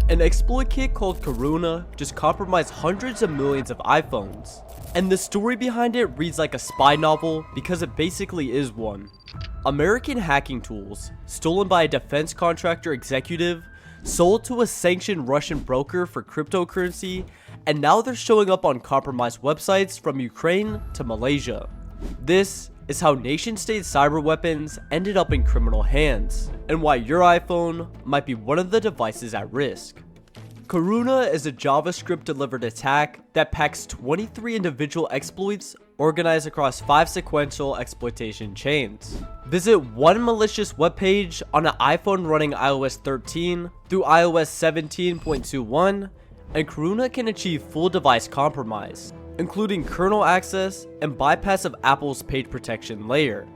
An exploit kit called Karuna just compromised hundreds of millions of iPhones. And the story behind it reads like a spy novel because it basically is one. American hacking tools, stolen by a defense contractor executive, sold to a sanctioned Russian broker for cryptocurrency, and now they're showing up on compromised websites from Ukraine to Malaysia. This is how nation-state cyber weapons ended up in criminal hands, and why your iPhone might be one of the devices at risk. Karuna is a JavaScript-delivered attack that packs 23 individual exploits organized across 5 sequential exploitation chains. Visit one malicious webpage on an iPhone running iOS 13 through iOS 17.21, and Karuna can achieve full device compromise, including kernel access and bypass of Apple's page protection layer.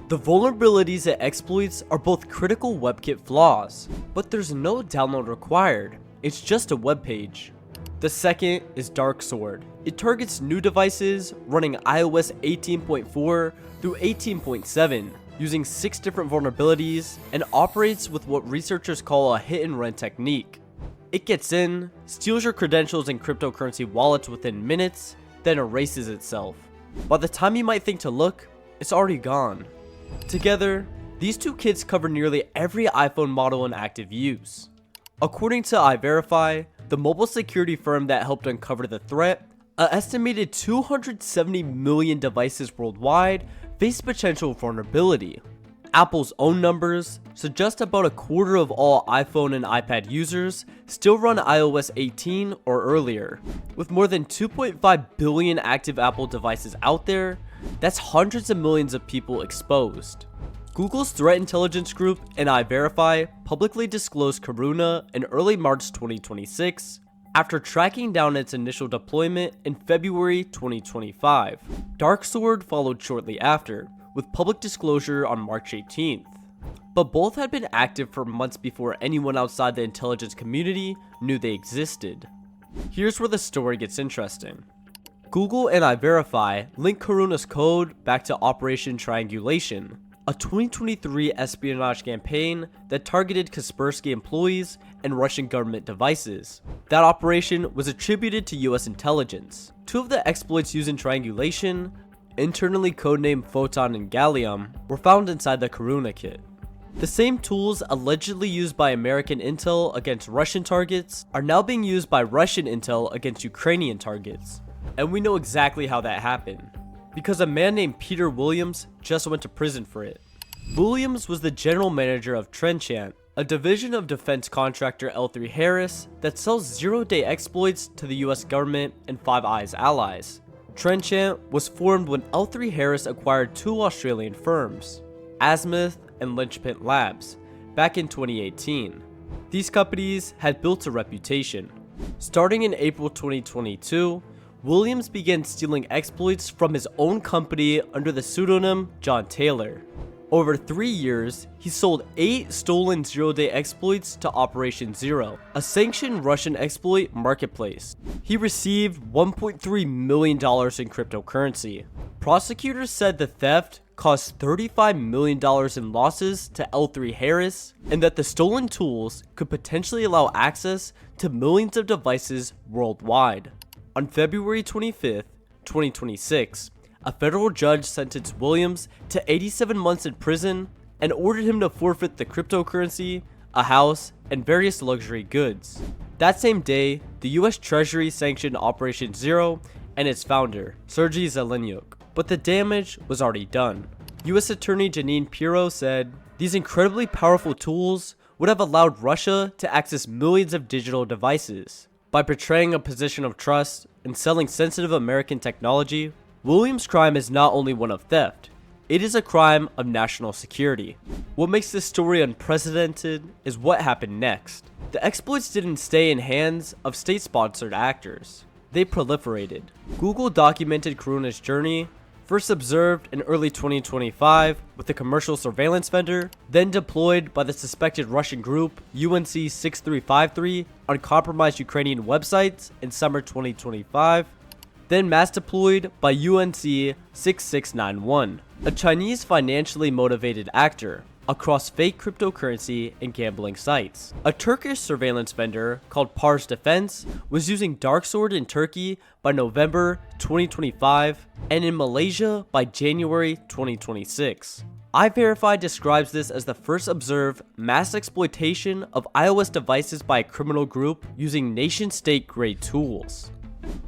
The vulnerabilities and exploits are both critical WebKit flaws, but there's no download required, it's just a web page. The second is Dark Sword. It targets new devices running iOS 18.4 through 18.7, using 6 different vulnerabilities, and operates with what researchers call a hit and run technique. It gets in, steals your credentials and cryptocurrency wallets within minutes, then erases itself. By the time you might think to look, it's already gone. Together, these two kits cover nearly every iPhone model in active use. According to iVerify, the mobile security firm that helped uncover the threat, an estimated 270 million devices worldwide face potential vulnerability. Apple's own numbers suggest about a quarter of all iPhone and iPad users still run iOS 18 or earlier. With more than 2.5 billion active Apple devices out there, that's hundreds of millions of people exposed. Google's threat intelligence group and iVerify publicly disclosed Karuna in early March 2026 after tracking down its initial deployment in February 2025. Dark Sword followed shortly after, with public disclosure on March 18th. But both had been active for months before anyone outside the intelligence community knew they existed. Here's where the story gets interesting. Google and iVerify link Karuna's code back to Operation Triangulation, a 2023 espionage campaign that targeted Kaspersky employees and Russian government devices. That operation was attributed to US intelligence. 2 of the exploits used in Triangulation, internally codenamed Photon and Gallium, were found inside the Karuna kit. The same tools allegedly used by American intel against Russian targets are now being used by Russian intel against Ukrainian targets. And we know exactly how that happened, because a man named Peter Williams just went to prison for it. Williams was the general manager of Trenchant, a division of defense contractor L3 Harris that sells zero-day exploits to the US government and Five Eyes allies. Trenchant was formed when L3 Harris acquired 2 Australian firms, Azimuth and Lynchpin Labs, back in 2018. These companies had built a reputation. Starting in April 2022, Williams began stealing exploits from his own company under the pseudonym John Taylor. Over 3 years, he sold 8 stolen zero-day exploits to Operation Zero, a sanctioned Russian exploit marketplace. He received $1.3 million in cryptocurrency. Prosecutors said the theft caused $35 million in losses to L3 Harris, and that the stolen tools could potentially allow access to millions of devices worldwide. On February 25th, 2026, a federal judge sentenced Williams to 87 months in prison and ordered him to forfeit the cryptocurrency, a house, and various luxury goods. That same day, the US Treasury sanctioned Operation Zero and its founder, Sergei Zelenyuk, but the damage was already done. US Attorney Janine Pirro said, "These incredibly powerful tools would have allowed Russia to access millions of digital devices. By portraying a position of trust and selling sensitive American technology, Williams' crime is not only one of theft, it is a crime of national security." What makes this story unprecedented is what happened next. The exploits didn't stay in hands of state-sponsored actors. They proliferated. Google documented Karuna's journey, first observed in early 2025 with a commercial surveillance vendor, then deployed by the suspected Russian group UNC 6353 on compromised Ukrainian websites in summer 2025, then mass deployed by UNC 6691, a Chinese financially motivated actor, across fake cryptocurrency and gambling sites. A Turkish surveillance vendor called Pars Defense was using Darksword in Turkey by November 2025 and in Malaysia by January 2026. iVerify describes this as the first observed mass exploitation of iOS devices by a criminal group using nation-state grade tools.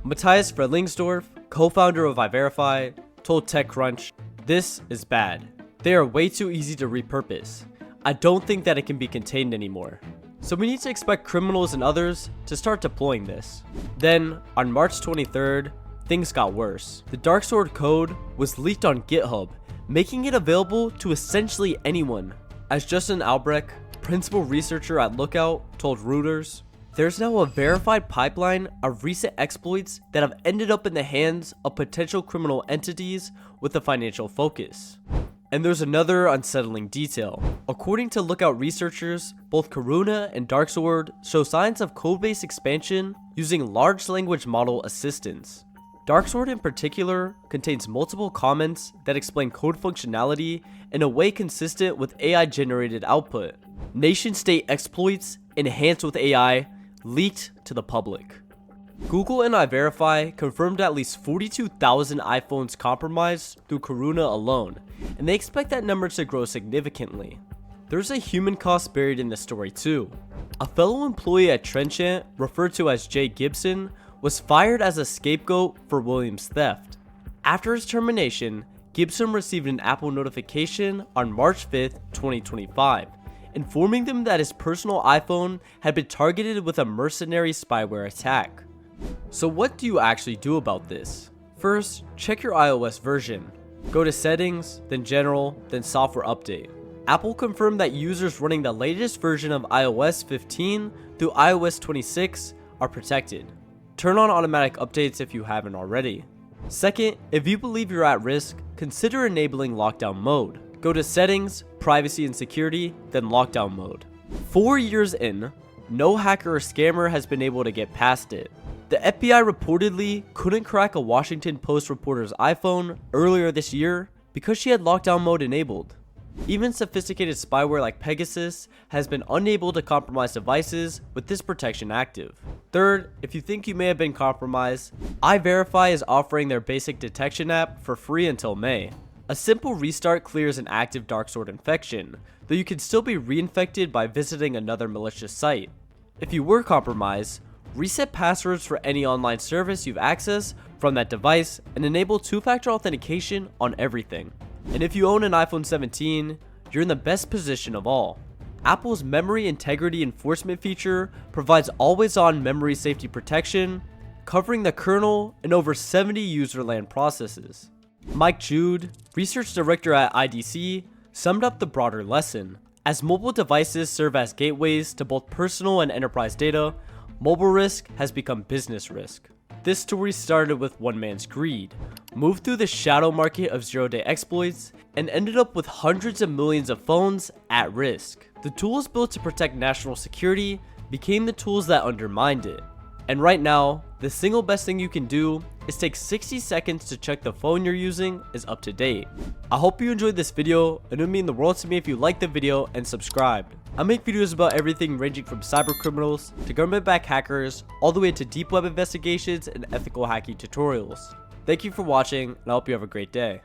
Matthias Frelingsdorf, co-founder of iVerify, told TechCrunch, "This is bad. They are way too easy to repurpose. I don't think that it can be contained anymore. So we need to expect criminals and others to start deploying this." Then, on March 23rd, things got worse. The Darksword code was leaked on GitHub, making it available to essentially anyone. As Justin Albrecht, principal researcher at Lookout, told Reuters, "There's now a verified pipeline of recent exploits that have ended up in the hands of potential criminal entities with a financial focus." And there's another unsettling detail. According to Lookout researchers, both Karuna and Darksword show signs of codebase expansion using large language model assistance. Darksword in particular contains multiple comments that explain code functionality in a way consistent with AI generated output. Nation-state exploits enhanced with AI leaked to the public. Google and iVerify confirmed at least 42,000 iPhones compromised through Karuna alone, and they expect that number to grow significantly. There's a human cost buried in this story too. A fellow employee at Trenchant, referred to as Jay Gibson, was fired as a scapegoat for Williams' theft. After his termination, Gibson received an Apple notification on March 5th, 2025, informing them that his personal iPhone had been targeted with a mercenary spyware attack. So what do you actually do about this? First, check your iOS version. Go to Settings, then General, then Software Update. Apple confirmed that users running the latest version of iOS 15 through iOS 26 are protected. Turn on automatic updates if you haven't already. Second, if you believe you're at risk, consider enabling lockdown mode. Go to Settings, Privacy and Security, then Lockdown mode. 4 years in, no hacker or scammer has been able to get past it. The FBI reportedly couldn't crack a Washington Post reporter's iPhone earlier this year because she had lockdown mode enabled. Even sophisticated spyware like Pegasus has been unable to compromise devices with this protection active. Third, if you think you may have been compromised, iVerify is offering their basic detection app for free until May. A simple restart clears an active Darksword infection, though you can still be reinfected by visiting another malicious site. If you were compromised, reset passwords for any online service you've accessed from that device and enable two-factor authentication on everything. And if you own an iPhone 17, you're in the best position of all. Apple's Memory Integrity Enforcement feature provides always-on memory safety protection, covering the kernel and over 70 user-land processes. Mike Jude, research director at IDC, summed up the broader lesson. As mobile devices serve as gateways to both personal and enterprise data, mobile risk has become business risk. This story started with one man's greed, moved through the shadow market of zero-day exploits, and ended up with hundreds of millions of phones at risk. The tools built to protect national security became the tools that undermined it. And right now, the single best thing you can do is take 60 seconds to check the phone you're using is up to date. I hope you enjoyed this video, and it would mean the world to me if you liked the video and subscribed. I make videos about everything ranging from cyber criminals to government-backed hackers, all the way to deep web investigations and ethical hacking tutorials. Thank you for watching, and I hope you have a great day.